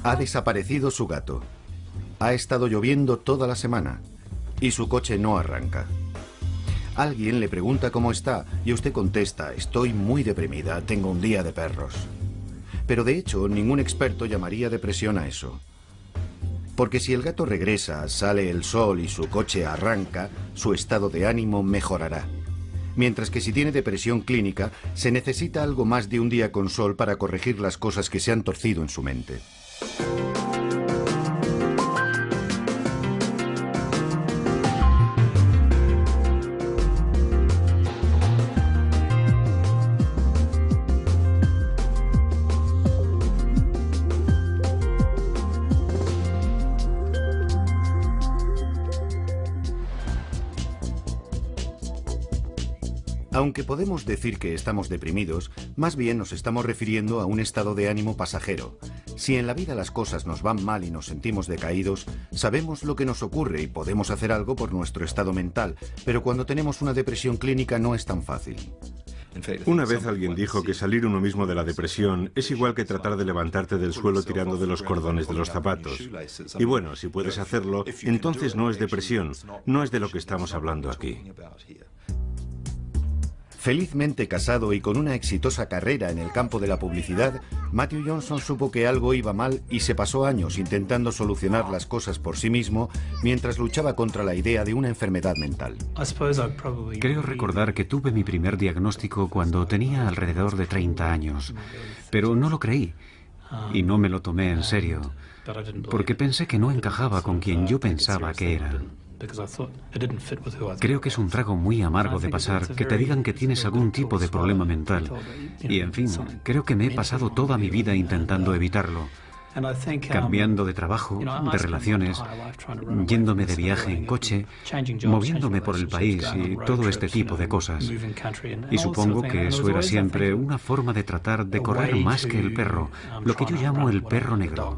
Ha desaparecido su gato. Ha estado lloviendo toda la semana y su coche no arranca. Alguien le pregunta cómo está y usted contesta: estoy muy deprimida, tengo un día de perros. Pero de hecho, ningún experto llamaría depresión a eso. Porque si el gato regresa, sale el sol y su coche arranca, su estado de ánimo mejorará. Mientras que si tiene depresión clínica, se necesita algo más de un día con sol para corregir las cosas que se han torcido en su mente. Aunque podemos decir que estamos deprimidos, más bien nos estamos refiriendo a un estado de ánimo pasajero. Si en la vida las cosas nos van mal y nos sentimos decaídos, sabemos lo que nos ocurre y podemos hacer algo por nuestro estado mental, pero cuando tenemos una depresión clínica no es tan fácil. Una vez alguien dijo que salir uno mismo de la depresión es igual que tratar de levantarte del suelo tirando de los cordones de los zapatos. Y bueno, si puedes hacerlo, entonces no es depresión, no es de lo que estamos hablando aquí. Felizmente casado y con una exitosa carrera en el campo de la publicidad, Matthew Johnson supo que algo iba mal y se pasó años intentando solucionar las cosas por sí mismo mientras luchaba contra la idea de una enfermedad mental. Creo recordar que tuve mi primer diagnóstico cuando tenía alrededor de 30 años, pero no lo creí y no me lo tomé en serio, porque pensé que no encajaba con quien yo pensaba que era. Creo que es un trago muy amargo de pasar que te digan que tienes algún tipo de problema mental. Y en fin, creo que me he pasado toda mi vida intentando evitarlo. Cambiando de trabajo, de relaciones, yéndome de viaje en coche, moviéndome por el país y todo este tipo de cosas. Y supongo que eso era siempre una forma de tratar de correr más que el perro, lo que yo llamo el perro negro.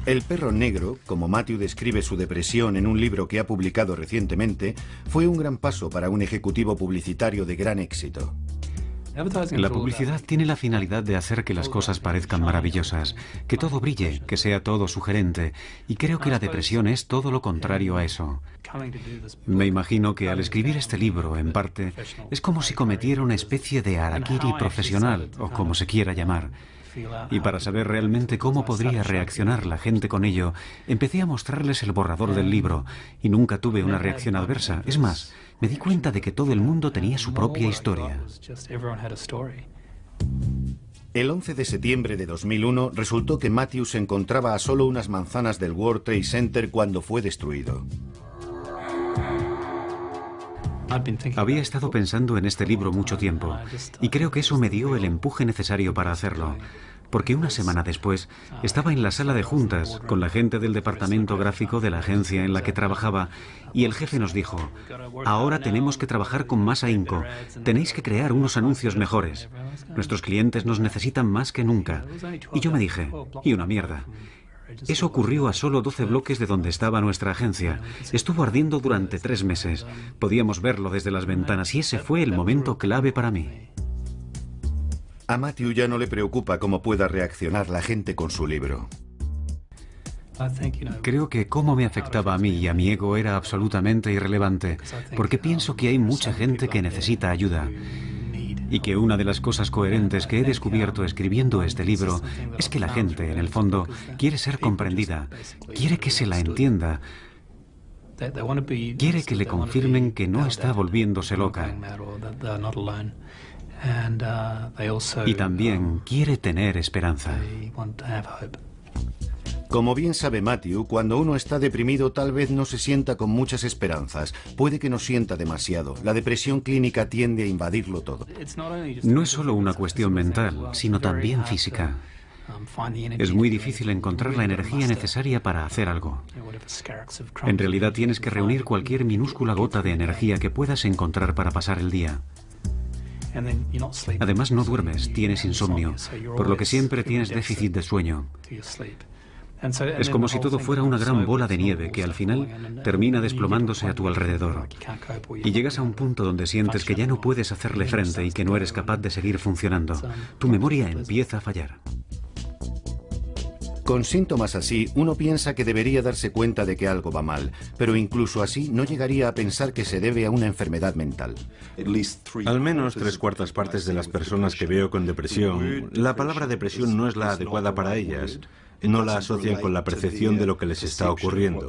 El perro negro, como Matthew describe su depresión en un libro que ha publicado recientemente, fue un gran paso para un ejecutivo publicitario de gran éxito. La publicidad tiene la finalidad de hacer que las cosas parezcan maravillosas, que todo brille, que sea todo sugerente, y creo que la depresión es todo lo contrario a eso. Me imagino que al escribir este libro, en parte, es como si cometiera una especie de harakiri profesional, o como se quiera llamar. Y para saber realmente cómo podría reaccionar la gente con ello, empecé a mostrarles el borrador del libro y nunca tuve una reacción adversa. Es más, me di cuenta de que todo el mundo tenía su propia historia. El 11 de septiembre de 2001 resultó que Matthew se encontraba a solo unas manzanas del World Trade Center cuando fue destruido. Había estado pensando en este libro mucho tiempo y creo que eso me dio el empuje necesario para hacerlo, porque una semana después estaba en la sala de juntas con la gente del departamento gráfico de la agencia en la que trabajaba y el jefe nos dijo: ahora tenemos que trabajar con más ahínco, tenéis que crear unos anuncios mejores, nuestros clientes nos necesitan más que nunca. Y yo me dije: y una mierda. Eso ocurrió a solo 12 bloques de donde estaba nuestra agencia. Estuvo ardiendo durante 3 meses. Podíamos verlo desde las ventanas y ese fue el momento clave para mí. A Matthew ya no le preocupa cómo pueda reaccionar la gente con su libro. Creo que cómo me afectaba a mí y a mi ego era absolutamente irrelevante, porque pienso que hay mucha gente que necesita ayuda. Y que una de las cosas coherentes que he descubierto escribiendo este libro es que la gente, en el fondo, quiere ser comprendida, quiere que se la entienda, quiere que le confirmen que no está volviéndose loca. Y también quiere tener esperanza. Como bien sabe Matthew, cuando uno está deprimido tal vez no se sienta con muchas esperanzas. Puede que no sienta demasiado. La depresión clínica tiende a invadirlo todo. No es solo una cuestión mental, sino también física. Es muy difícil encontrar la energía necesaria para hacer algo. En realidad tienes que reunir cualquier minúscula gota de energía que puedas encontrar para pasar el día. Además no duermes, tienes insomnio, por lo que siempre tienes déficit de sueño. Es como si todo fuera una gran bola de nieve que al final termina desplomándose a tu alrededor. Y llegas a un punto donde sientes que ya no puedes hacerle frente y que no eres capaz de seguir funcionando. Tu memoria empieza a fallar. Con síntomas así, uno piensa que debería darse cuenta de que algo va mal, pero incluso así no llegaría a pensar que se debe a una enfermedad mental. Al menos 3/4 partes de las personas que veo con depresión, la palabra depresión no es la adecuada para ellas. No la asocian con la percepción de lo que les está ocurriendo.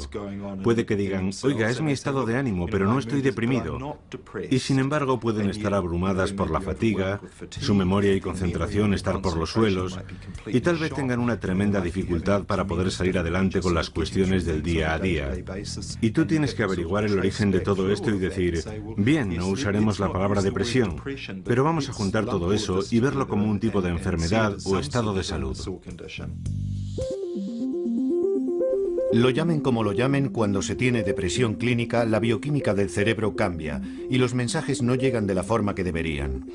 Puede que digan, oiga, es mi estado de ánimo, pero no estoy deprimido. Y sin embargo pueden estar abrumadas por la fatiga, su memoria y concentración estar por los suelos, y tal vez tengan una tremenda dificultad para poder salir adelante con las cuestiones del día a día. Y tú tienes que averiguar el origen de todo esto y decir, bien, no usaremos la palabra depresión, pero vamos a juntar todo eso y verlo como un tipo de enfermedad o estado de salud. Lo llamen como lo llamen, cuando se tiene depresión clínica, la bioquímica del cerebro cambia y los mensajes no llegan de la forma que deberían.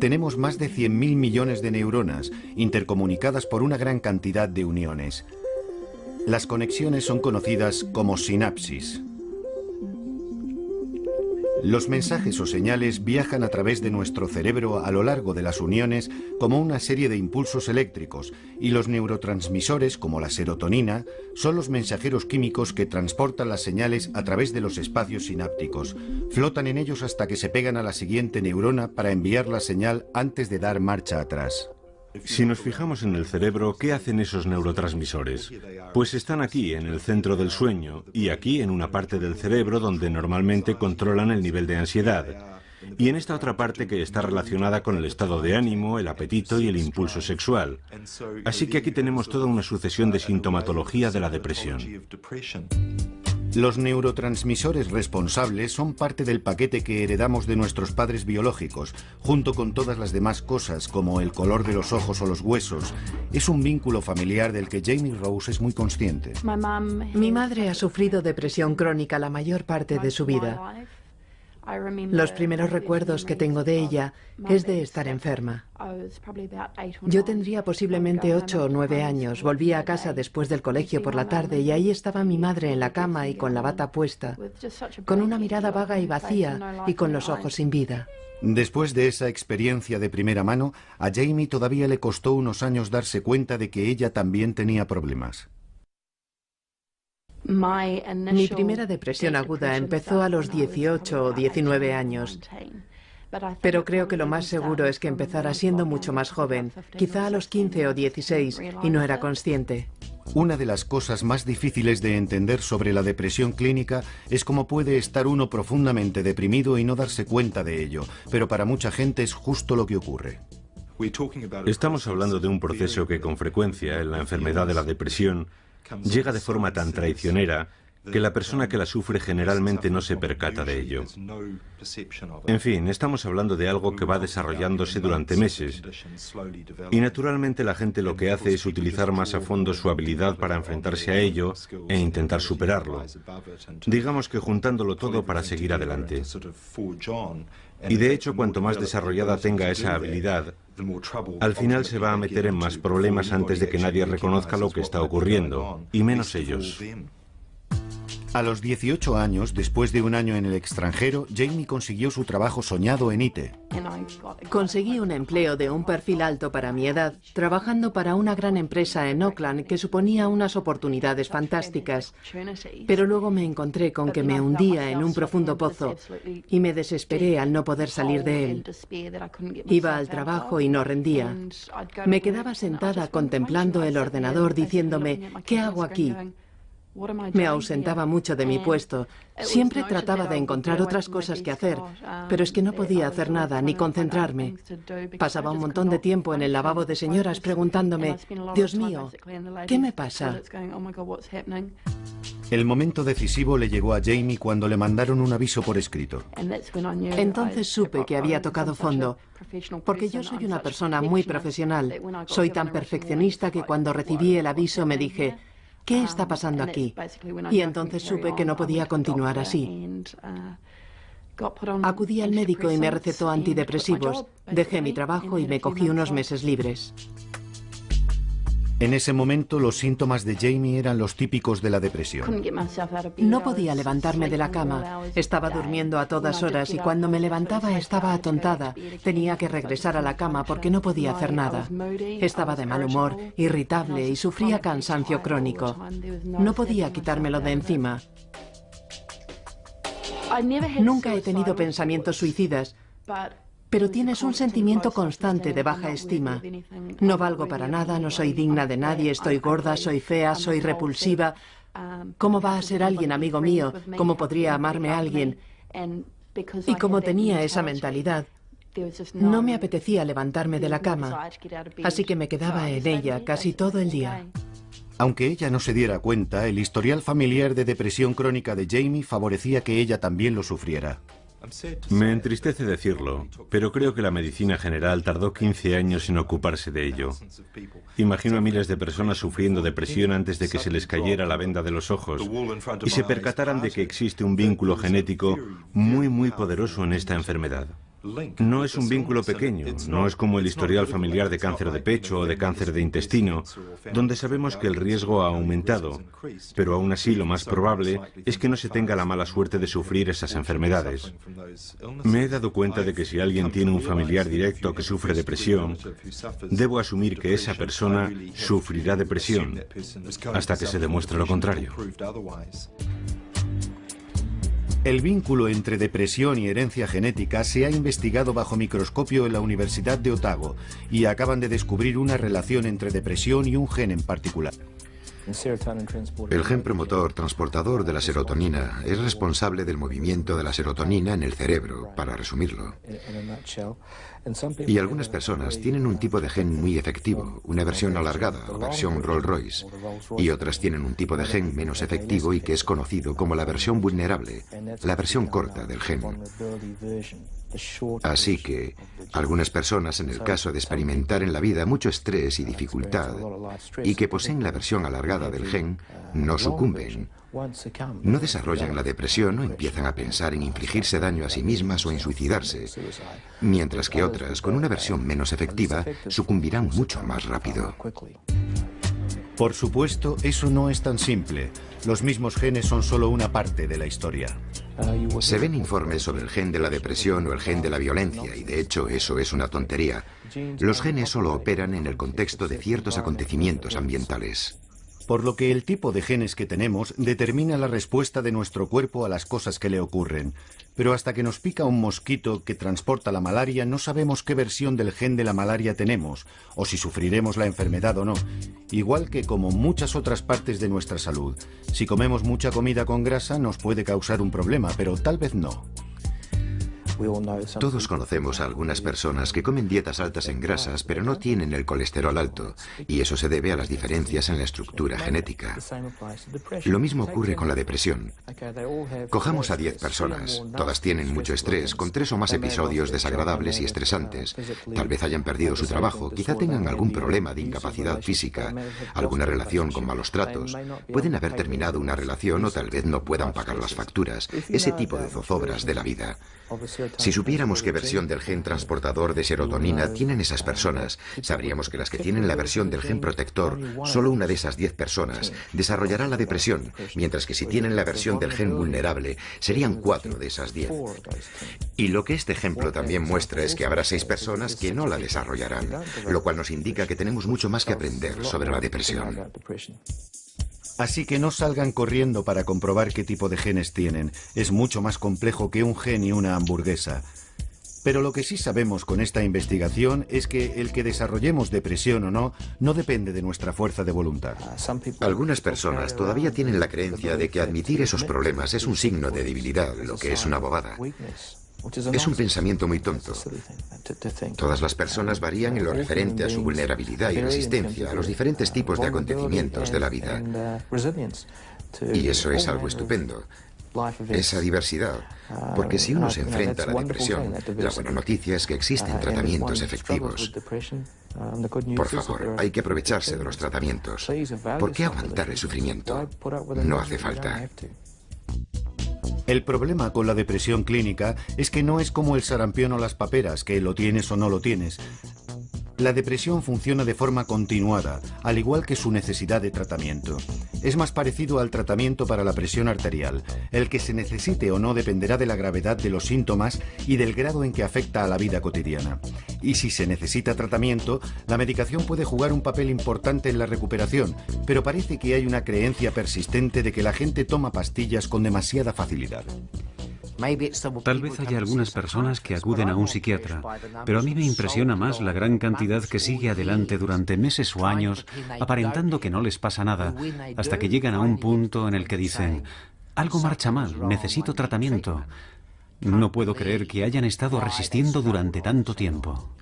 Tenemos más de 100.000 millones de neuronas, intercomunicadas por una gran cantidad de uniones. Las conexiones son conocidas como sinapsis. Los mensajes o señales viajan a través de nuestro cerebro a lo largo de las uniones como una serie de impulsos eléctricos, y los neurotransmisores, como la serotonina, son los mensajeros químicos que transportan las señales a través de los espacios sinápticos. Flotan en ellos hasta que se pegan a la siguiente neurona para enviar la señal antes de dar marcha atrás. Si nos fijamos en el cerebro, ¿qué hacen esos neurotransmisores? Pues están aquí, en el centro del sueño, y aquí en una parte del cerebro donde normalmente controlan el nivel de ansiedad, y en esta otra parte que está relacionada con el estado de ánimo, el apetito y el impulso sexual. Así que aquí tenemos toda una sucesión de sintomatología de la depresión. Los neurotransmisores responsables son parte del paquete que heredamos de nuestros padres biológicos, junto con todas las demás cosas, como el color de los ojos o los huesos. Es un vínculo familiar del que Jamie Rose es muy consciente. Mi madre ha sufrido depresión crónica la mayor parte de su vida. Los primeros recuerdos que tengo de ella es de estar enferma. Yo tendría posiblemente 8 o 9 años. Volvía a casa después del colegio por la tarde y ahí estaba mi madre en la cama y con la bata puesta, con una mirada vaga y vacía y con los ojos sin vida. Después de esa experiencia de primera mano, a Jamie todavía le costó unos años darse cuenta de que ella también tenía problemas. Mi primera depresión aguda empezó a los 18 o 19 años, pero creo que lo más seguro es que empezara siendo mucho más joven, quizá a los 15 o 16, y no era consciente. Una de las cosas más difíciles de entender sobre la depresión clínica es cómo puede estar uno profundamente deprimido y no darse cuenta de ello, pero para mucha gente es justo lo que ocurre. Estamos hablando de un proceso que con frecuencia en la enfermedad de la depresión llega de forma tan traicionera que la persona que la sufre generalmente no se percata de ello. En fin, estamos hablando de algo que va desarrollándose durante meses. Y naturalmente la gente lo que hace es utilizar más a fondo su habilidad para enfrentarse a ello e intentar superarlo. Digamos que juntándolo todo para seguir adelante. Y de hecho, cuanto más desarrollada tenga esa habilidad, al final se va a meter en más problemas antes de que nadie reconozca lo que está ocurriendo, y menos ellos. A los 18 años, después de un año en el extranjero, Jamie consiguió su trabajo soñado en IT. Conseguí un empleo de un perfil alto para mi edad, trabajando para una gran empresa en Auckland que suponía unas oportunidades fantásticas. Pero luego me encontré con que me hundía en un profundo pozo y me desesperé al no poder salir de él. Iba al trabajo y no rendía. Me quedaba sentada contemplando el ordenador diciéndome, ¿qué hago aquí? Me ausentaba mucho de mi puesto. Siempre trataba de encontrar otras cosas que hacer, pero es que no podía hacer nada ni concentrarme. Pasaba un montón de tiempo en el lavabo de señoras preguntándome, Dios mío, ¿qué me pasa? El momento decisivo le llegó a Jamie cuando le mandaron un aviso por escrito. Entonces supe que había tocado fondo, porque yo soy una persona muy profesional. Soy tan perfeccionista que cuando recibí el aviso me dije, ¿qué está pasando aquí? Y entonces supe que no podía continuar así. Acudí al médico y me recetó antidepresivos. Dejé mi trabajo y me cogí unos meses libres. En ese momento los síntomas de Jamie eran los típicos de la depresión. No podía levantarme de la cama. Estaba durmiendo a todas horas y cuando me levantaba estaba atontada. Tenía que regresar a la cama porque no podía hacer nada. Estaba de mal humor, irritable y sufría cansancio crónico. No podía quitármelo de encima. Nunca he tenido pensamientos suicidas, pero tienes un sentimiento constante de baja estima. No valgo para nada, no soy digna de nadie, estoy gorda, soy fea, soy repulsiva. ¿Cómo va a ser alguien amigo mío? ¿Cómo podría amarme alguien? Y como tenía esa mentalidad, no me apetecía levantarme de la cama, así que me quedaba en ella casi todo el día. Aunque ella no se diera cuenta, el historial familiar de depresión crónica de Jamie favorecía que ella también lo sufriera. Me entristece decirlo, pero creo que la medicina general tardó 15 años en ocuparse de ello. Imagino a miles de personas sufriendo depresión antes de que se les cayera la venda de los ojos y se percataran de que existe un vínculo genético muy poderoso en esta enfermedad. No es un vínculo pequeño, no es como el historial familiar de cáncer de pecho o de cáncer de intestino, donde sabemos que el riesgo ha aumentado, pero aún así lo más probable es que no se tenga la mala suerte de sufrir esas enfermedades. Me he dado cuenta de que si alguien tiene un familiar directo que sufre depresión, debo asumir que esa persona sufrirá depresión hasta que se demuestre lo contrario. El vínculo entre depresión y herencia genética se ha investigado bajo microscopio en la Universidad de Otago y acaban de descubrir una relación entre depresión y un gen en particular. El gen promotor transportador de la serotonina es responsable del movimiento de la serotonina en el cerebro, para resumirlo. Y algunas personas tienen un tipo de gen muy efectivo, una versión alargada o versión Rolls-Royce, y otras tienen un tipo de gen menos efectivo y que es conocido como la versión vulnerable, la versión corta del gen. Así que algunas personas, en el caso de experimentar en la vida mucho estrés y dificultad, y que poseen la versión alargada del gen, no sucumben. No desarrollan la depresión o empiezan a pensar en infligirse daño a sí mismas o en suicidarse, mientras que otras, con una versión menos efectiva, sucumbirán mucho más rápido. Por supuesto, eso no es tan simple. Los mismos genes son solo una parte de la historia. Se ven informes sobre el gen de la depresión o el gen de la violencia, y de hecho eso es una tontería. Los genes solo operan en el contexto de ciertos acontecimientos ambientales. Por lo que el tipo de genes que tenemos determina la respuesta de nuestro cuerpo a las cosas que le ocurren. Pero hasta que nos pica un mosquito que transporta la malaria, no sabemos qué versión del gen de la malaria tenemos, o si sufriremos la enfermedad o no. Igual que como muchas otras partes de nuestra salud. Si comemos mucha comida con grasa nos puede causar un problema, pero tal vez no. Todos conocemos a algunas personas que comen dietas altas en grasas, pero no tienen el colesterol alto, y eso se debe a las diferencias en la estructura genética. Lo mismo ocurre con la depresión. Cojamos a 10 personas, todas tienen mucho estrés, con 3 o más episodios desagradables y estresantes. Tal vez hayan perdido su trabajo, quizá tengan algún problema de incapacidad física, alguna relación con malos tratos, pueden haber terminado una relación o tal vez no puedan pagar las facturas, ese tipo de zozobras de la vida. Si supiéramos qué versión del gen transportador de serotonina tienen esas personas, sabríamos que las que tienen la versión del gen protector, solo una de esas 10 personas desarrollará la depresión, mientras que si tienen la versión del gen vulnerable, serían 4 de esas 10. Y lo que este ejemplo también muestra es que habrá 6 personas que no la desarrollarán, lo cual nos indica que tenemos mucho más que aprender sobre la depresión. Así que no salgan corriendo para comprobar qué tipo de genes tienen. Es mucho más complejo que un gen y una hamburguesa. Pero lo que sí sabemos con esta investigación es que el que desarrollemos depresión o no, no depende de nuestra fuerza de voluntad. Algunas personas todavía tienen la creencia de que admitir esos problemas es un signo de debilidad, lo que es una bobada. Es un pensamiento muy tonto. Todas las personas varían en lo referente a su vulnerabilidad y resistencia a los diferentes tipos de acontecimientos de la vida. Y eso es algo estupendo. Esa diversidad, porque si uno se enfrenta a la depresión, la buena noticia es que existen tratamientos efectivos. Por favor, hay que aprovecharse de los tratamientos. ¿Por qué aguantar el sufrimiento? No hace falta. El problema con la depresión clínica es que no es como el sarampión o las paperas, que lo tienes o no lo tienes. La depresión funciona de forma continuada, al igual que su necesidad de tratamiento. Es más parecido al tratamiento para la presión arterial. El que se necesite o no dependerá de la gravedad de los síntomas y del grado en que afecta a la vida cotidiana. Y si se necesita tratamiento, la medicación puede jugar un papel importante en la recuperación, pero parece que hay una creencia persistente de que la gente toma pastillas con demasiada facilidad. Tal vez haya algunas personas que acuden a un psiquiatra, pero a mí me impresiona más la gran cantidad que sigue adelante durante meses o años, aparentando que no les pasa nada, hasta que llegan a un punto en el que dicen: algo marcha mal, necesito tratamiento. No puedo creer que hayan estado resistiendo durante tanto tiempo.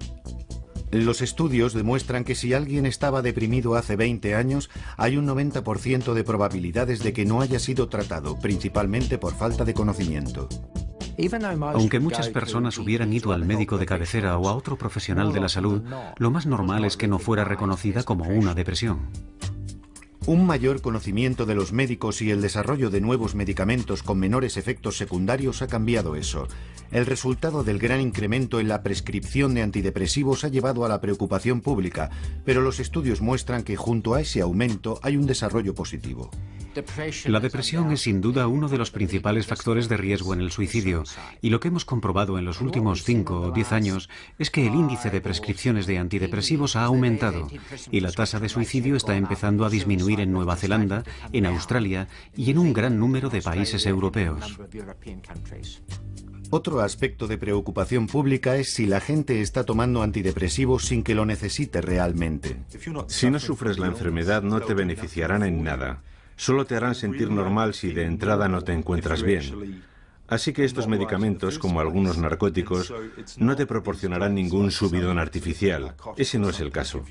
Los estudios demuestran que si alguien estaba deprimido hace 20 años, hay un 90% de probabilidades de que no haya sido tratado, principalmente por falta de conocimiento. Aunque muchas personas hubieran ido al médico de cabecera o a otro profesional de la salud, lo más normal es que no fuera reconocida como una depresión. Un mayor conocimiento de los médicos y el desarrollo de nuevos medicamentos con menores efectos secundarios ha cambiado eso. El resultado del gran incremento en la prescripción de antidepresivos ha llevado a la preocupación pública, pero los estudios muestran que junto a ese aumento hay un desarrollo positivo. La depresión es sin duda uno de los principales factores de riesgo en el suicidio, y lo que hemos comprobado en los últimos 5 o 10 años es que el índice de prescripciones de antidepresivos ha aumentado y la tasa de suicidio está empezando a disminuir en Nueva Zelanda, en Australia y en un gran número de países europeos. Otro aspecto de preocupación pública es si la gente está tomando antidepresivos sin que lo necesite realmente. Si no sufres la enfermedad, no te beneficiarán en nada. Solo te harán sentir normal si de entrada no te encuentras bien. Así que estos medicamentos, como algunos narcóticos, no te proporcionarán ningún subidón artificial. Ese no es el caso.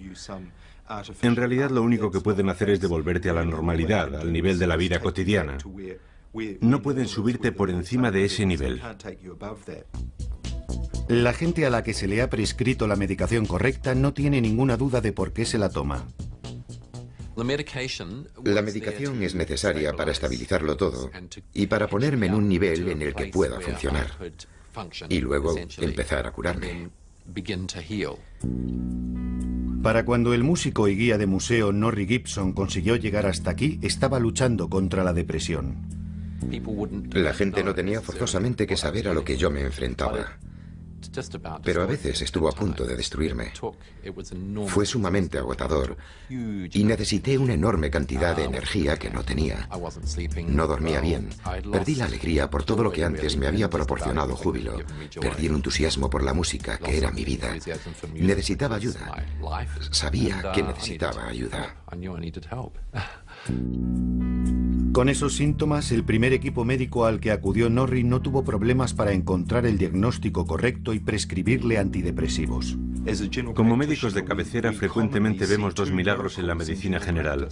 En realidad, lo único que pueden hacer es devolverte a la normalidad, al nivel de la vida cotidiana. No pueden subirte por encima de ese nivel. La gente a la que se le ha prescrito la medicación correcta no tiene ninguna duda de por qué se la toma. La medicación es necesaria para estabilizarlo todo y para ponerme en un nivel en el que pueda funcionar y luego empezar a curarme. Para cuando el músico y guía de museo Norrie Gibson consiguió llegar hasta aquí, estaba luchando contra la depresión. La gente no tenía forzosamente que saber a lo que yo me enfrentaba, pero a veces estuvo a punto de destruirme. Fue sumamente agotador y necesité una enorme cantidad de energía que no tenía. No dormía bien, perdí la alegría por todo lo que antes me había proporcionado júbilo, perdí el entusiasmo por la música, que era mi vida. Necesitaba ayuda. Sabía que necesitaba ayuda. Con esos síntomas, el primer equipo médico al que acudió Norrie no tuvo problemas para encontrar el diagnóstico correcto y prescribirle antidepresivos. Como médicos de cabecera, frecuentemente vemos dos milagros en la medicina general.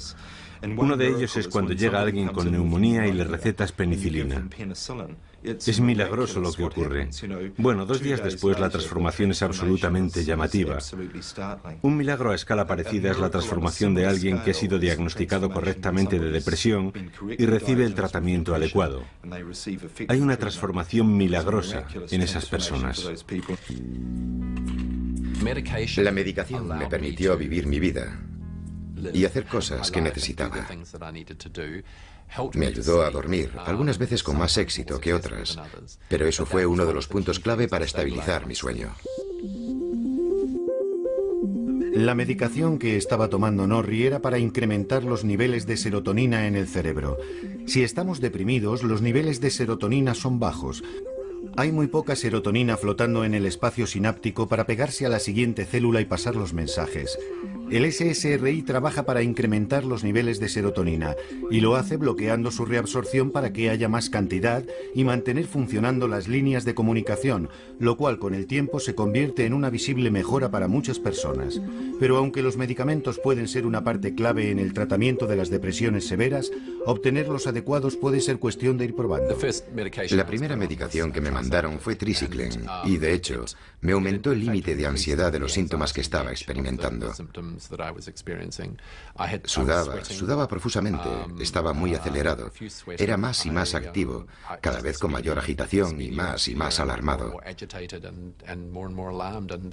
Uno de ellos es cuando llega alguien con neumonía y le recetas penicilina. Es milagroso lo que ocurre. Bueno, 2 días después la transformación es absolutamente llamativa. Un milagro a escala parecida es la transformación de alguien que ha sido diagnosticado correctamente de depresión y recibe el tratamiento adecuado. Hay una transformación milagrosa en esas personas. La medicación me permitió vivir mi vida y hacer cosas que necesitaba. Me ayudó a dormir, algunas veces con más éxito que otras, pero eso fue uno de los puntos clave para estabilizar mi sueño. La medicación que estaba tomando Norrie era para incrementar los niveles de serotonina en el cerebro. Si estamos deprimidos, los niveles de serotonina son bajos. Hay muy poca serotonina flotando en el espacio sináptico para pegarse a la siguiente célula y pasar los mensajes. El SSRI trabaja para incrementar los niveles de serotonina y lo hace bloqueando su reabsorción para que haya más cantidad y mantener funcionando las líneas de comunicación, lo cual con el tiempo se convierte en una visible mejora para muchas personas. Pero aunque los medicamentos pueden ser una parte clave en el tratamiento de las depresiones severas, obtener los adecuados puede ser cuestión de ir probando. La primera medicación que me mandaron fue triciclen y, de hecho, me aumentó el límite de ansiedad de los síntomas que estaba experimentando. Sudaba profusamente, estaba muy acelerado, era más y más activo, cada vez con mayor agitación y más alarmado.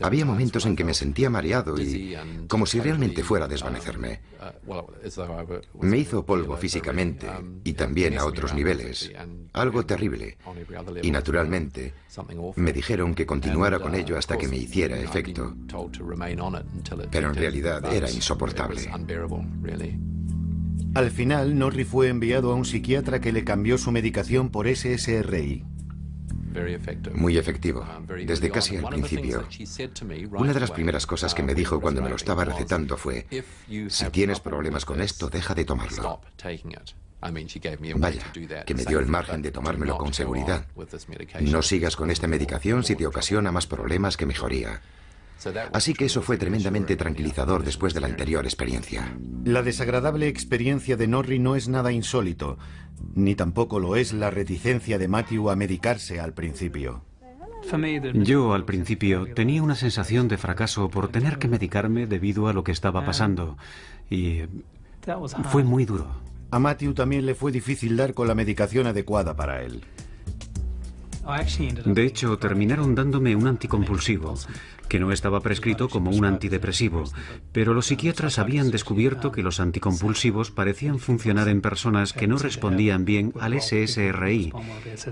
Había momentos en que me sentía mareado y como si realmente fuera a desvanecerme. Me hizo polvo físicamente y también a otros niveles, algo terrible. Y naturalmente, me dijeron que continuara con ello hasta que me hiciera efecto. Pero en realidad era insoportable. Al final, Norrie fue enviado a un psiquiatra que le cambió su medicación por SSRI. Muy efectivo, desde casi al principio. Una de las primeras cosas que me dijo cuando me lo estaba recetando fue: si tienes problemas con esto, deja de tomarlo. Vaya, que me dio el margen de tomármelo con seguridad. No sigas con esta medicación si te ocasiona más problemas que mejoría. Así que eso fue tremendamente tranquilizador después de la anterior experiencia. La desagradable experiencia de Norrie no es nada insólito, ni tampoco lo es la reticencia de Matthew a medicarse al principio. Yo, al principio, tenía una sensación de fracaso por tener que medicarme debido a lo que estaba pasando, y fue muy duro. A Matthew también le fue difícil dar con la medicación adecuada para él. De hecho, terminaron dándome un anticompulsivo, que no estaba prescrito como un antidepresivo, pero los psiquiatras habían descubierto que los anticompulsivos parecían funcionar en personas que no respondían bien al SSRI,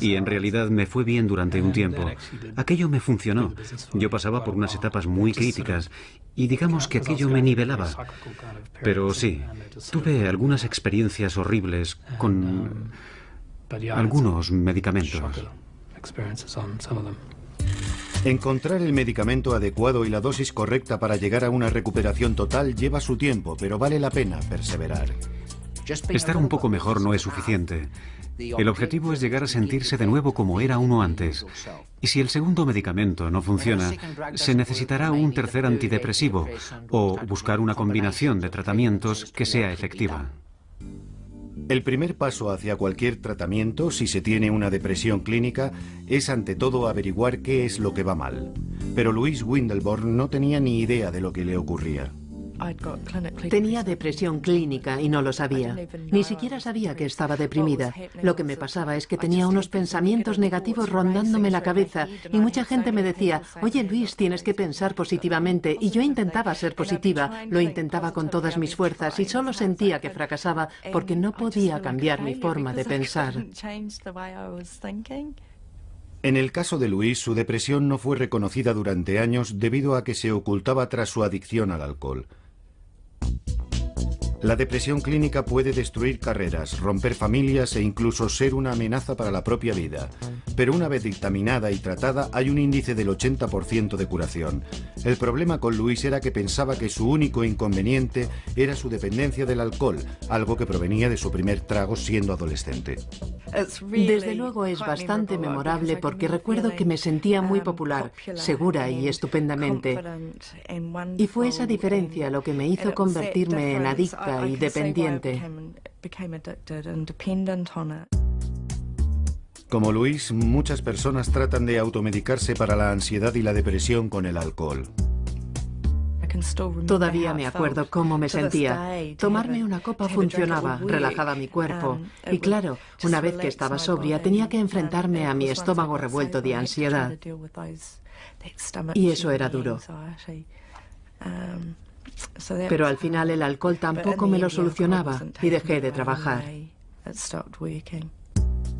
y en realidad me fue bien durante un tiempo. Aquello me funcionó. Yo pasaba por unas etapas muy críticas, y digamos que aquello me nivelaba. Pero sí, tuve algunas experiencias horribles con algunos medicamentos. Encontrar el medicamento adecuado y la dosis correcta para llegar a una recuperación total lleva su tiempo, pero vale la pena perseverar. Estar un poco mejor no es suficiente. El objetivo es llegar a sentirse de nuevo como era uno antes. Y si el segundo medicamento no funciona, se necesitará un tercer antidepresivo o buscar una combinación de tratamientos que sea efectiva. El primer paso hacia cualquier tratamiento, si se tiene una depresión clínica, es ante todo averiguar qué es lo que va mal. Pero Louise Windelborn no tenía ni idea de lo que le ocurría. Tenía depresión clínica y no lo sabía. Ni siquiera sabía que estaba deprimida. Lo que me pasaba es que tenía unos pensamientos negativos rondándome la cabeza y mucha gente me decía: oye Luis, tienes que pensar positivamente. Y yo intentaba ser positiva, lo intentaba con todas mis fuerzas y solo sentía que fracasaba porque no podía cambiar mi forma de pensar. En el caso de Louise, su depresión no fue reconocida durante años debido a que se ocultaba tras su adicción al alcohol. La depresión clínica puede destruir carreras, romper familias e incluso ser una amenaza para la propia vida. Pero una vez dictaminada y tratada, hay un índice del 80% de curación. El problema con Louise era que pensaba que su único inconveniente era su dependencia del alcohol, algo que provenía de su primer trago siendo adolescente. Desde luego es bastante memorable porque recuerdo que me sentía muy popular, segura y estupendamente. Y fue esa diferencia lo que me hizo convertirme en adicta y dependiente. Como Louise, muchas personas tratan de automedicarse para la ansiedad y la depresión con el alcohol. Todavía me acuerdo cómo me sentía. Tomarme una copa funcionaba, relajaba mi cuerpo. Y claro, una vez que estaba sobria, tenía que enfrentarme a mi estómago revuelto de ansiedad. Y eso era duro. Pero al final el alcohol tampoco me lo solucionaba y dejé de trabajar.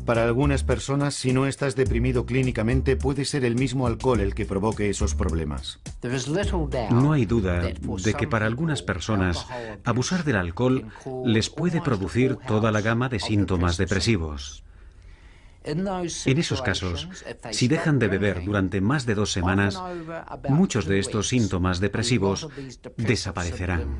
Para algunas personas, si no estás deprimido clínicamente, puede ser el mismo alcohol el que provoque esos problemas. No hay duda de que para algunas personas abusar del alcohol les puede producir toda la gama de síntomas depresivos. En esos casos, si dejan de beber durante más de 2 semanas, muchos de estos síntomas depresivos desaparecerán.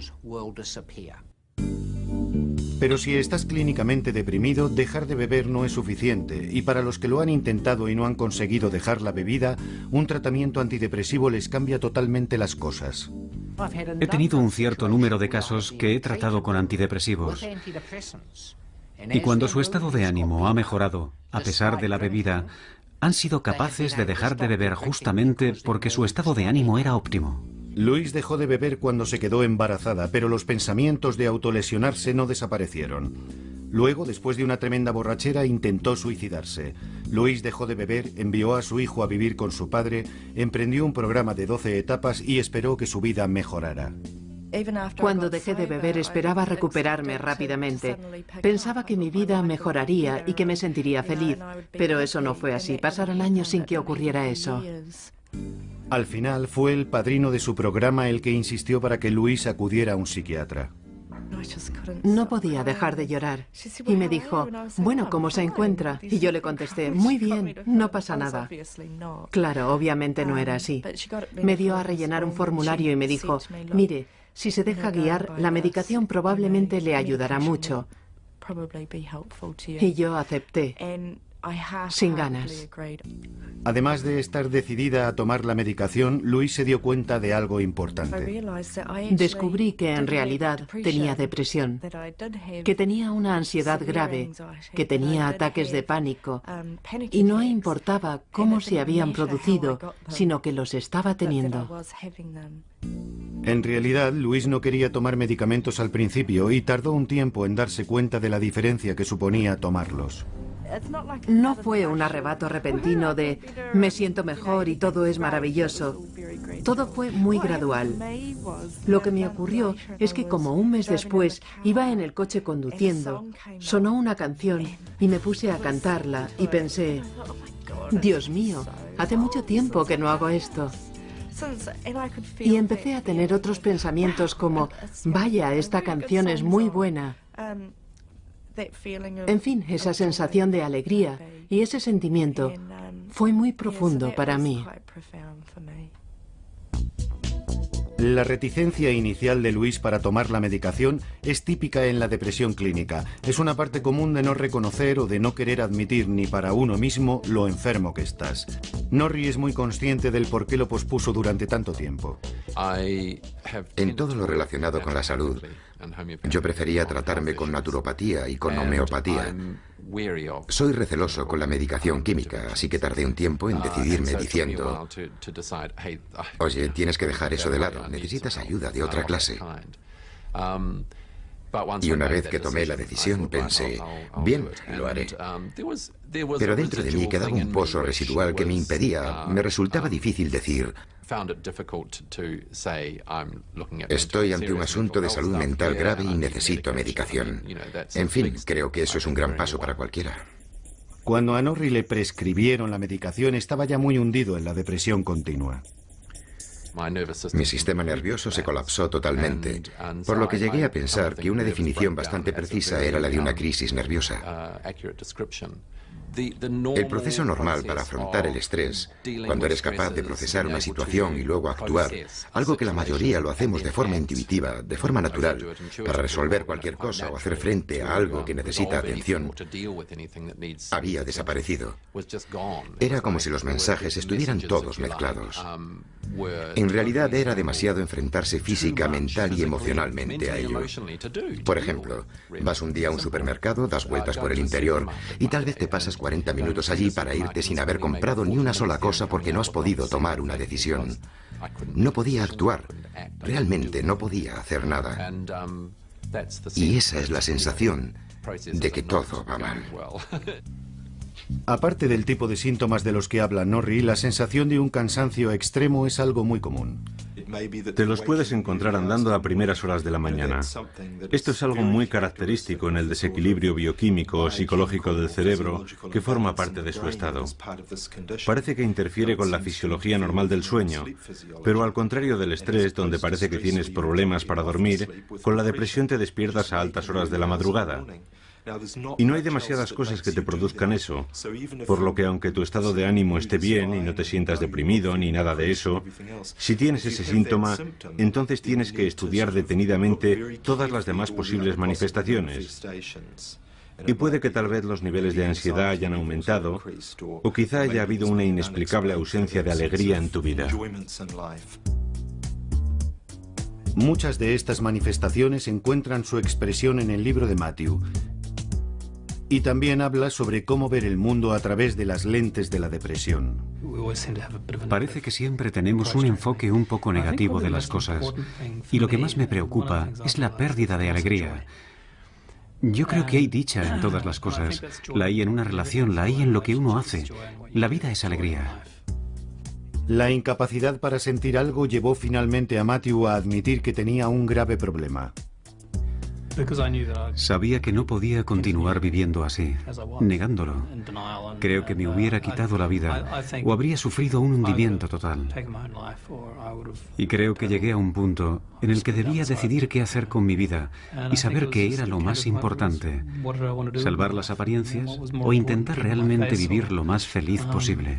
Pero si estás clínicamente deprimido, dejar de beber no es suficiente, y para los que lo han intentado y no han conseguido dejar la bebida, un tratamiento antidepresivo les cambia totalmente las cosas. He tenido un cierto número de casos que he tratado con antidepresivos. Y cuando su estado de ánimo ha mejorado, a pesar de la bebida, han sido capaces de dejar de beber justamente porque su estado de ánimo era óptimo. Louise dejó de beber cuando se quedó embarazada, pero los pensamientos de autolesionarse no desaparecieron. Luego, después de una tremenda borrachera, intentó suicidarse. Louise dejó de beber, envió a su hijo a vivir con su padre, emprendió un programa de 12 etapas y esperó que su vida mejorara. Cuando dejé de beber esperaba recuperarme rápidamente. Pensaba que mi vida mejoraría y que me sentiría feliz, pero eso no fue así. Pasaron años sin que ocurriera eso. Al final fue el padrino de su programa el que insistió para que Louise acudiera a un psiquiatra. No podía dejar de llorar. Y me dijo, bueno, ¿cómo se encuentra? Y yo le contesté, muy bien, no pasa nada. Claro, obviamente no era así. Me dio a rellenar un formulario y me dijo, mire, si se deja guiar, la medicación probablemente le ayudará mucho. Y yo acepté, sin ganas. Además de estar decidida a tomar la medicación, Louise se dio cuenta de algo importante. Descubrí que en realidad tenía depresión, que tenía una ansiedad grave, que tenía ataques de pánico, y no importaba cómo se habían producido, sino que los estaba teniendo. En realidad, Louise no quería tomar medicamentos al principio y tardó un tiempo en darse cuenta de la diferencia que suponía tomarlos. No fue un arrebato repentino de me siento mejor y todo es maravilloso. Todo fue muy gradual. Lo que me ocurrió es que como un mes después iba en el coche conduciendo, sonó una canción y me puse a cantarla y pensé, Dios mío, hace mucho tiempo que no hago esto. Y empecé a tener otros pensamientos como, vaya, esta canción es muy buena. En fin, esa sensación de alegría y ese sentimiento fue muy profundo para mí. La reticencia inicial de Louise para tomar la medicación es típica en la depresión clínica. Es una parte común de no reconocer o de no querer admitir ni para uno mismo lo enfermo que estás. Norrie es muy consciente del por qué lo pospuso durante tanto tiempo. En todo lo relacionado con la salud, yo prefería tratarme con naturopatía y con homeopatía. Soy receloso con la medicación química, así que tardé un tiempo en decidirme diciendo, oye, tienes que dejar eso de lado, necesitas ayuda de otra clase. Y una vez que tomé la decisión pensé, bien, lo haré. Pero dentro de mí quedaba un pozo residual que me impedía, me resultaba difícil decir, estoy ante un asunto de salud mental grave y necesito medicación. En fin, creo que eso es un gran paso para cualquiera. Cuando a Norrie le prescribieron la medicación, estaba ya muy hundido en la depresión continua. Mi sistema nervioso se colapsó totalmente, por lo que llegué a pensar que una definición bastante precisa era la de una crisis nerviosa. El proceso normal para afrontar el estrés, cuando eres capaz de procesar una situación y luego actuar, algo que la mayoría lo hacemos de forma intuitiva, de forma natural, para resolver cualquier cosa o hacer frente a algo que necesita atención, había desaparecido. Era como si los mensajes estuvieran todos mezclados. En realidad era demasiado enfrentarse física, mental y emocionalmente a ello. Por ejemplo, vas un día a un supermercado, das vueltas por el interior y tal vez te pasas 40 minutos allí para irte sin haber comprado ni una sola cosa porque no has podido tomar una decisión. No podía actuar, realmente no podía hacer nada. Y esa es la sensación de que todo va mal. Aparte del tipo de síntomas de los que habla Norrie, la sensación de un cansancio extremo es algo muy común. Te los puedes encontrar andando a primeras horas de la mañana. Esto es algo muy característico en el desequilibrio bioquímico o psicológico del cerebro que forma parte de su estado. Parece que interfiere con la fisiología normal del sueño, pero al contrario del estrés, donde parece que tienes problemas para dormir, con la depresión te despiertas a altas horas de la madrugada. Y no hay demasiadas cosas que te produzcan eso, por lo que aunque tu estado de ánimo esté bien y no te sientas deprimido ni nada de eso, si tienes ese síntoma, entonces tienes que estudiar detenidamente todas las demás posibles manifestaciones. Y puede que tal vez los niveles de ansiedad hayan aumentado, o quizá haya habido una inexplicable ausencia de alegría en tu vida. Muchas de estas manifestaciones encuentran su expresión en el libro de Matthew. Y también habla sobre cómo ver el mundo a través de las lentes de la depresión. Parece que siempre tenemos un enfoque un poco negativo de las cosas. Y lo que más me preocupa es la pérdida de alegría. Yo creo que hay dicha en todas las cosas. La hay en una relación, la hay en lo que uno hace. La vida es alegría. La incapacidad para sentir algo llevó finalmente a Matthew a admitir que tenía un grave problema. Sabía que no podía continuar viviendo así, negándolo. Creo que me hubiera quitado la vida o habría sufrido un hundimiento total. Y creo que llegué a un punto en el que debía decidir qué hacer con mi vida y saber qué era lo más importante: salvar las apariencias o intentar realmente vivir lo más feliz posible.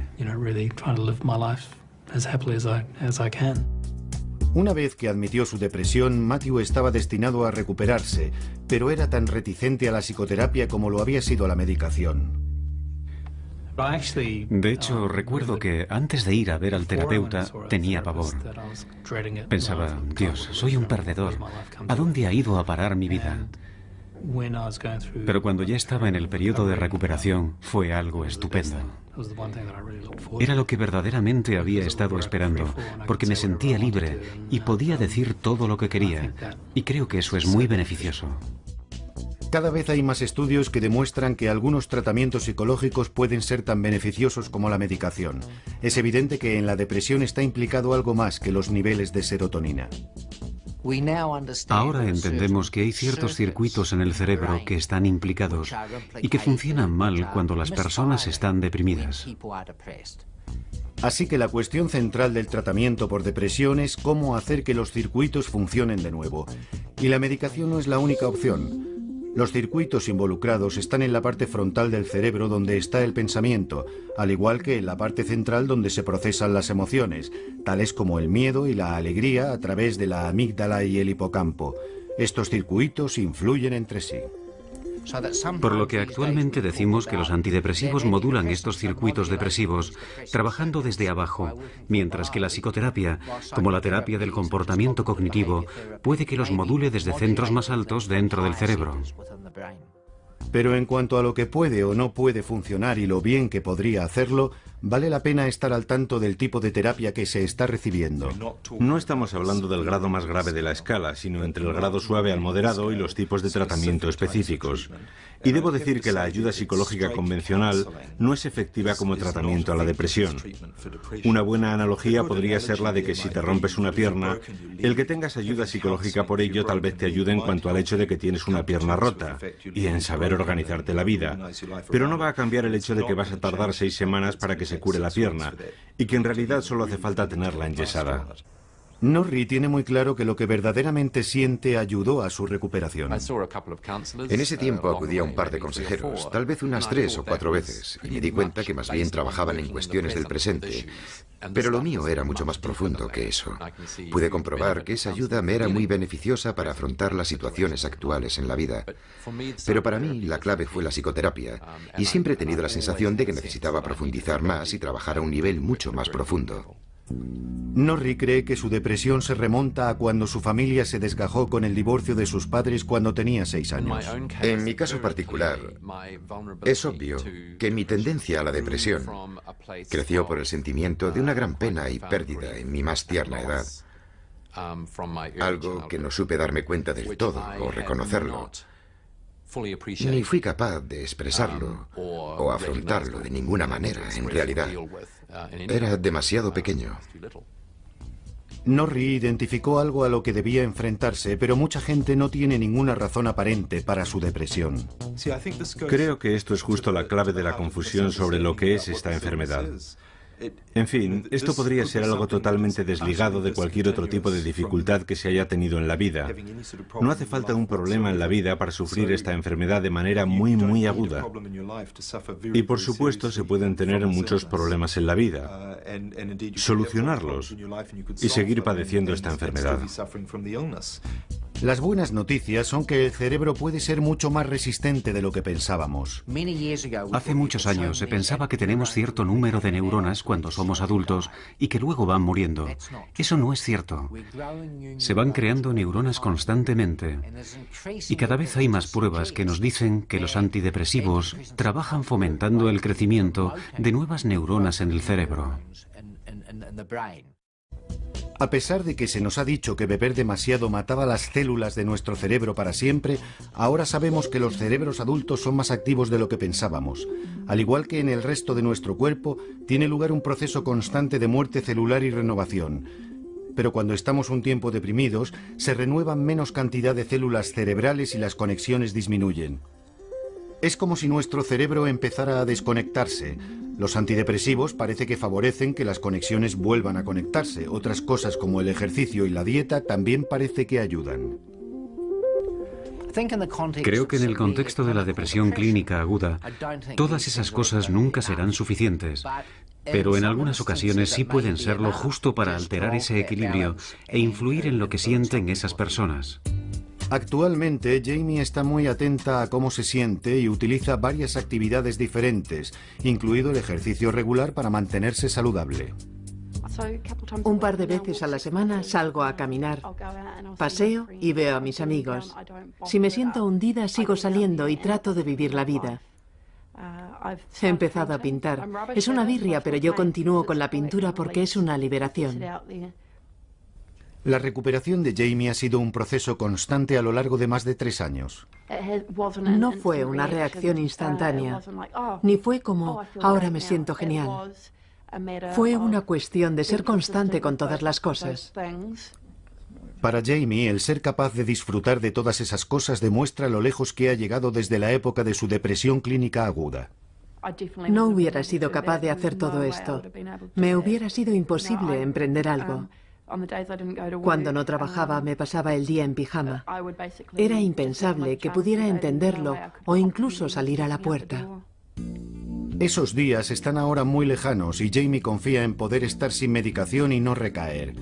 Una vez que admitió su depresión, Matthew estaba destinado a recuperarse, pero era tan reticente a la psicoterapia como lo había sido a la medicación. De hecho, recuerdo que antes de ir a ver al terapeuta tenía pavor. Pensaba, Dios, soy un perdedor. ¿A dónde ha ido a parar mi vida? Pero cuando ya estaba en el periodo de recuperación, fue algo estupendo. Era lo que verdaderamente había estado esperando, porque me sentía libre y podía decir todo lo que quería. Y creo que eso es muy beneficioso. Cada vez hay más estudios que demuestran que algunos tratamientos psicológicos pueden ser tan beneficiosos como la medicación. Es evidente que en la depresión está implicado algo más que los niveles de serotonina. Ahora entendemos que hay ciertos circuitos en el cerebro que están implicados y que funcionan mal cuando las personas están deprimidas. Así que la cuestión central del tratamiento por depresión es cómo hacer que los circuitos funcionen de nuevo. Y la medicación no es la única opción. Los circuitos involucrados están en la parte frontal del cerebro donde está el pensamiento, al igual que en la parte central donde se procesan las emociones, tales como el miedo y la alegría a través de la amígdala y el hipocampo. Estos circuitos influyen entre sí. Por lo que actualmente decimos que los antidepresivos modulan estos circuitos depresivos, trabajando desde abajo, mientras que la psicoterapia, como la terapia del comportamiento cognitivo, puede que los module desde centros más altos dentro del cerebro. Pero en cuanto a lo que puede o no puede funcionar y lo bien que podría hacerlo, vale la pena estar al tanto del tipo de terapia que se está recibiendo. No estamos hablando del grado más grave de la escala, sino entre el grado suave al moderado y los tipos de tratamiento específicos. Y debo decir que la ayuda psicológica convencional no es efectiva como tratamiento a la depresión. Una buena analogía podría ser la de que si te rompes una pierna, el que tengas ayuda psicológica por ello tal vez te ayude en cuanto al hecho de que tienes una pierna rota y en saber organizarte la vida. Pero no va a cambiar el hecho de que vas a tardar 6 semanas para que se cure la pierna y que en realidad solo hace falta tenerla enyesada. Norrie tiene muy claro que lo que verdaderamente siente ayudó a su recuperación. En ese tiempo acudí a un par de consejeros, tal vez unas 3 o 4 veces, y me di cuenta que más bien trabajaban en cuestiones del presente. Pero lo mío era mucho más profundo que eso. Pude comprobar que esa ayuda me era muy beneficiosa para afrontar las situaciones actuales en la vida. Pero para mí la clave fue la psicoterapia, y siempre he tenido la sensación de que necesitaba profundizar más y trabajar a un nivel mucho más profundo. Norrie cree que su depresión se remonta a cuando su familia se desgajó con el divorcio de sus padres cuando tenía 6 años. En mi caso particular, es obvio que mi tendencia a la depresión creció por el sentimiento de una gran pena y pérdida en mi más tierna edad. Algo que no supe darme cuenta del todo o reconocerlo. Ni fui capaz de expresarlo o afrontarlo de ninguna manera, en realidad. Era demasiado pequeño. Norrie identificó algo a lo que debía enfrentarse, pero mucha gente no tiene ninguna razón aparente para su depresión. Creo que esto es justo la clave de la confusión sobre lo que es esta enfermedad. En fin, esto podría ser algo totalmente desligado de cualquier otro tipo de dificultad que se haya tenido en la vida. No hace falta un problema en la vida para sufrir esta enfermedad de manera muy aguda. Y por supuesto se pueden tener muchos problemas en la vida, solucionarlos y seguir padeciendo esta enfermedad. Las buenas noticias son que el cerebro puede ser mucho más resistente de lo que pensábamos. Hace muchos años se pensaba que tenemos cierto número de neuronas cuando somos adultos y que luego van muriendo. Eso no es cierto. Se van creando neuronas constantemente. Y cada vez hay más pruebas que nos dicen que los antidepresivos trabajan fomentando el crecimiento de nuevas neuronas en el cerebro. A pesar de que se nos ha dicho que beber demasiado mataba las células de nuestro cerebro para siempre, ahora sabemos que los cerebros adultos son más activos de lo que pensábamos. Al igual que en el resto de nuestro cuerpo, tiene lugar un proceso constante de muerte celular y renovación. Pero cuando estamos un tiempo deprimidos, se renuevan menos cantidad de células cerebrales y las conexiones disminuyen. Es como si nuestro cerebro empezara a desconectarse. Los antidepresivos parece que favorecen que las conexiones vuelvan a conectarse. Otras cosas como el ejercicio y la dieta también parece que ayudan. Creo que en el contexto de la depresión clínica aguda, todas esas cosas nunca serán suficientes. Pero en algunas ocasiones sí pueden serlo justo para alterar ese equilibrio e influir en lo que sienten esas personas. Actualmente, Jamie está muy atenta a cómo se siente y utiliza varias actividades diferentes, incluido el ejercicio regular para mantenerse saludable. Un par de veces a la semana salgo a caminar, paseo y veo a mis amigos. Si me siento hundida, sigo saliendo y trato de vivir la vida. He empezado a pintar. Es una birria, pero yo continúo con la pintura porque es una liberación. La recuperación de Jamie ha sido un proceso constante a lo largo de más de 3 años. No fue una reacción instantánea, ni fue como, ahora me siento genial. Fue una cuestión de ser constante con todas las cosas. Para Jamie, el ser capaz de disfrutar de todas esas cosas demuestra lo lejos que ha llegado desde la época de su depresión clínica aguda. No hubiera sido capaz de hacer todo esto. Me hubiera sido imposible emprender algo. Cuando no trabajaba, me pasaba el día en pijama. Era impensable que pudiera entenderlo o incluso salir a la puerta. Esos días están ahora muy lejanos y Jamie confía en poder estar sin medicación y no recaer.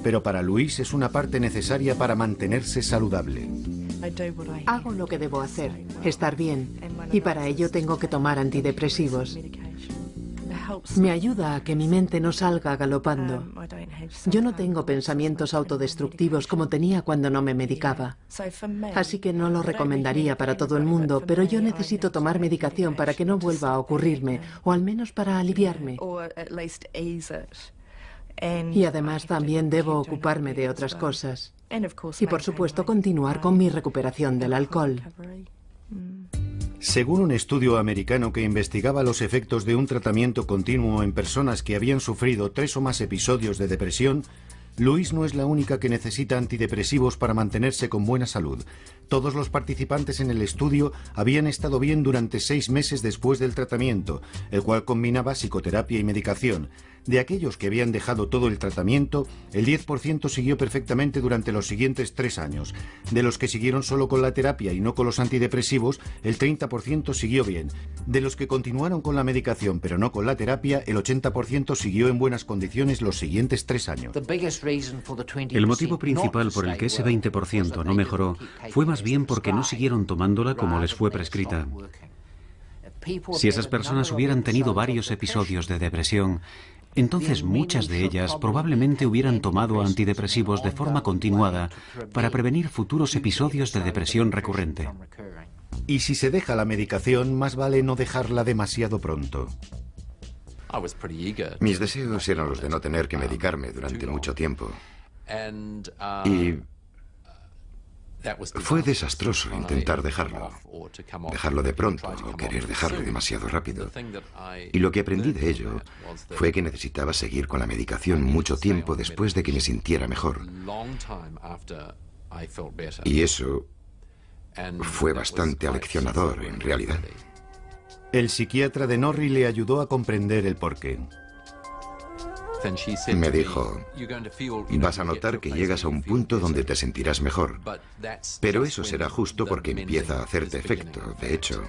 Pero para Louise es una parte necesaria para mantenerse saludable. Hago lo que debo hacer, estar bien, y para ello tengo que tomar antidepresivos. Me ayuda a que mi mente no salga galopando. Yo no tengo pensamientos autodestructivos como tenía cuando no me medicaba. Así que no lo recomendaría para todo el mundo, pero yo necesito tomar medicación para que no vuelva a ocurrirme, o al menos para aliviarme. Y además también debo ocuparme de otras cosas. Y por supuesto continuar con mi recuperación del alcohol. Según un estudio americano que investigaba los efectos de un tratamiento continuo en personas que habían sufrido 3 o más episodios de depresión, Louise no es la única que necesita antidepresivos para mantenerse con buena salud. Todos los participantes en el estudio habían estado bien durante 6 meses después del tratamiento, el cual combinaba psicoterapia y medicación. De aquellos que habían dejado todo el tratamiento, el 10% siguió perfectamente durante los siguientes 3 años. De los que siguieron solo con la terapia y no con los antidepresivos, el 30% siguió bien. De los que continuaron con la medicación pero no con la terapia, el 80% siguió en buenas condiciones los siguientes 3 años. El motivo principal por el que ese 20% no mejoró fue más bien porque no siguieron tomándola como les fue prescrita. Si esas personas hubieran tenido varios episodios de depresión, entonces muchas de ellas probablemente hubieran tomado antidepresivos de forma continuada para prevenir futuros episodios de depresión recurrente. Y si se deja la medicación, más vale no dejarla demasiado pronto. Mis deseos eran los de no tener que medicarme durante mucho tiempo. Y fue desastroso intentar dejarlo de pronto o querer dejarlo demasiado rápido. Y lo que aprendí de ello fue que necesitaba seguir con la medicación mucho tiempo después de que me sintiera mejor. Y eso fue bastante aleccionador, en realidad. El psiquiatra de Norrie le ayudó a comprender el porqué. Me dijo, vas a notar que llegas a un punto donde te sentirás mejor, pero eso será justo porque empieza a hacerte efecto, de hecho.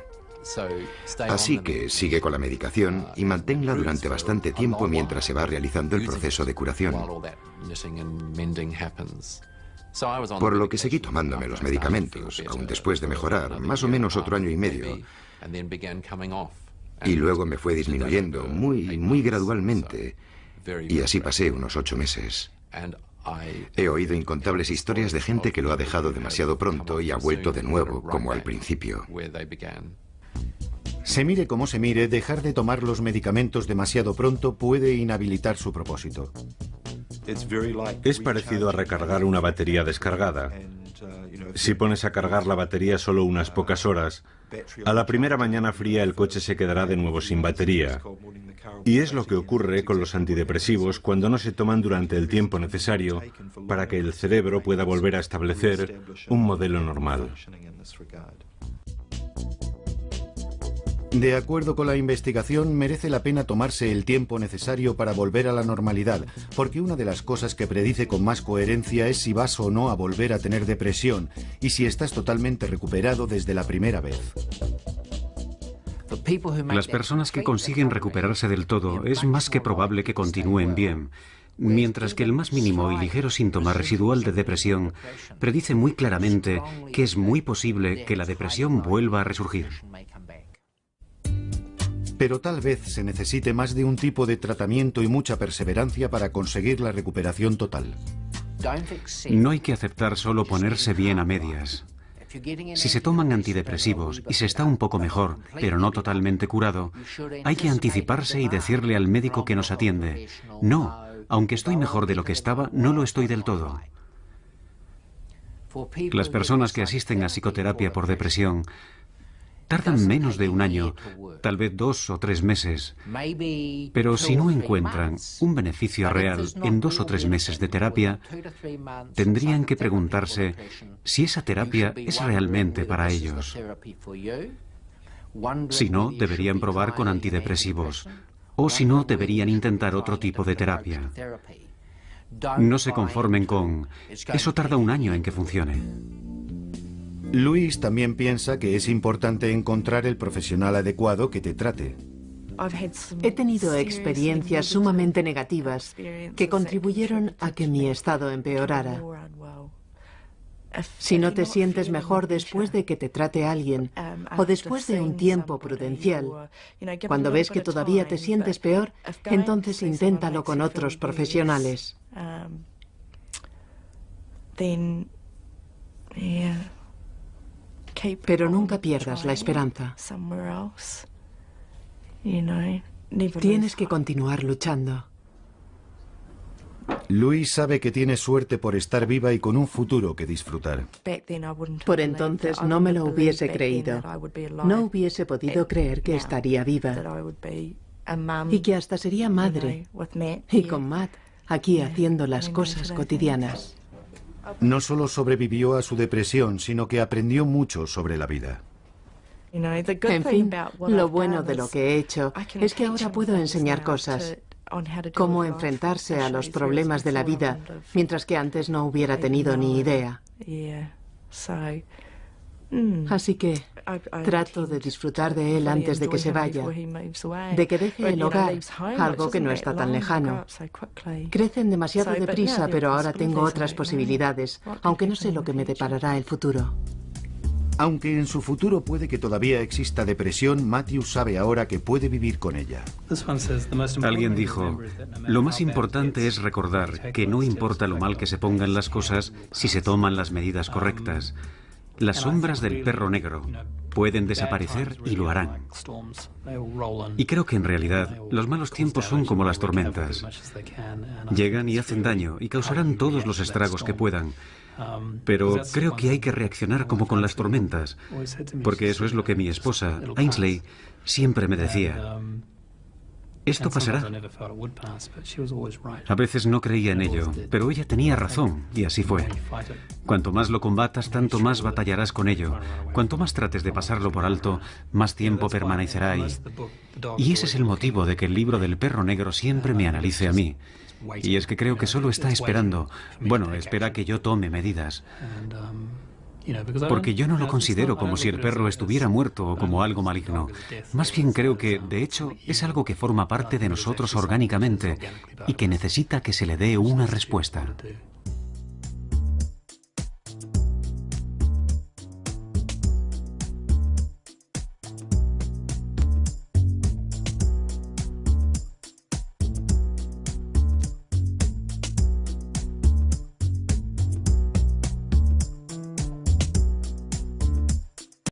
Así que sigue con la medicación y manténla durante bastante tiempo mientras se va realizando el proceso de curación. Por lo que seguí tomándome los medicamentos, aun después de mejorar, más o menos otro año y medio. Y luego me fue disminuyendo muy gradualmente. Y así pasé unos 8 meses. He oído incontables historias de gente que lo ha dejado demasiado pronto y ha vuelto de nuevo, como al principio. Se mire como se mire, dejar de tomar los medicamentos demasiado pronto puede inhabilitar su propósito. Es parecido a recargar una batería descargada. Si pones a cargar la batería solo unas pocas horas, a la primera mañana fría el coche se quedará de nuevo sin batería. Y es lo que ocurre con los antidepresivos cuando no se toman durante el tiempo necesario para que el cerebro pueda volver a establecer un modelo normal. De acuerdo con la investigación, merece la pena tomarse el tiempo necesario para volver a la normalidad, porque una de las cosas que predice con más coherencia es si vas o no a volver a tener depresión y si estás totalmente recuperado desde la primera vez. Las personas que consiguen recuperarse del todo es más que probable que continúen bien, mientras que el más mínimo y ligero síntoma residual de depresión predice muy claramente que es muy posible que la depresión vuelva a resurgir. Pero tal vez se necesite más de un tipo de tratamiento y mucha perseverancia para conseguir la recuperación total. No hay que aceptar solo ponerse bien a medias. Si se toman antidepresivos y se está un poco mejor, pero no totalmente curado, hay que anticiparse y decirle al médico que nos atiende: no, aunque estoy mejor de lo que estaba, no lo estoy del todo. Las personas que asisten a psicoterapia por depresión tardan menos de un año, tal vez 2 o 3 meses, pero si no encuentran un beneficio real en 2 o 3 meses de terapia, tendrían que preguntarse si esa terapia es realmente para ellos. Si no, deberían probar con antidepresivos, o si no, deberían intentar otro tipo de terapia. No se conformen con "eso tarda un año en que funcione". Luis también piensa que es importante encontrar el profesional adecuado que te trate. He tenido experiencias sumamente negativas que contribuyeron a que mi estado empeorara. Si no te sientes mejor después de que te trate alguien o después de un tiempo prudencial, cuando ves que todavía te sientes peor, entonces inténtalo con otros profesionales. Pero nunca pierdas la esperanza. Tienes que continuar luchando. Luis sabe que tiene suerte por estar viva y con un futuro que disfrutar. Por entonces no me lo hubiese creído. No hubiese podido creer que estaría viva. Y que hasta sería madre. Y con Matt, aquí haciendo las cosas cotidianas. No solo sobrevivió a su depresión, sino que aprendió mucho sobre la vida. En fin, lo bueno de lo que he hecho es que ahora puedo enseñar cosas. Cómo enfrentarse a los problemas de la vida, mientras que antes no hubiera tenido ni idea. Así que trato de disfrutar de él antes de que se vaya, de que deje el hogar, algo que no está tan lejano. Crecen demasiado deprisa, pero ahora tengo otras posibilidades, aunque no sé lo que me deparará el futuro. Aunque en su futuro puede que todavía exista depresión, Matthew sabe ahora que puede vivir con ella. Alguien dijo: lo más importante es recordar que no importa lo mal que se pongan las cosas si se toman las medidas correctas. Las sombras del perro negro pueden desaparecer y lo harán. Y creo que en realidad los malos tiempos son como las tormentas. Llegan y hacen daño y causarán todos los estragos que puedan. Pero creo que hay que reaccionar como con las tormentas, porque eso es lo que mi esposa, Ainsley, siempre me decía: esto pasará. A veces no creía en ello, pero ella tenía razón, y así fue. Cuanto más lo combatas, tanto más batallarás con ello. Cuanto más trates de pasarlo por alto, más tiempo permanecerá ahí. Y ese es el motivo de que el libro del perro negro siempre me analice a mí. Y es que creo que solo está esperando. Bueno, espera que yo tome medidas. Porque yo no lo considero como si el perro estuviera muerto o como algo maligno. Más bien creo que, de hecho, es algo que forma parte de nosotros orgánicamente y que necesita que se le dé una respuesta.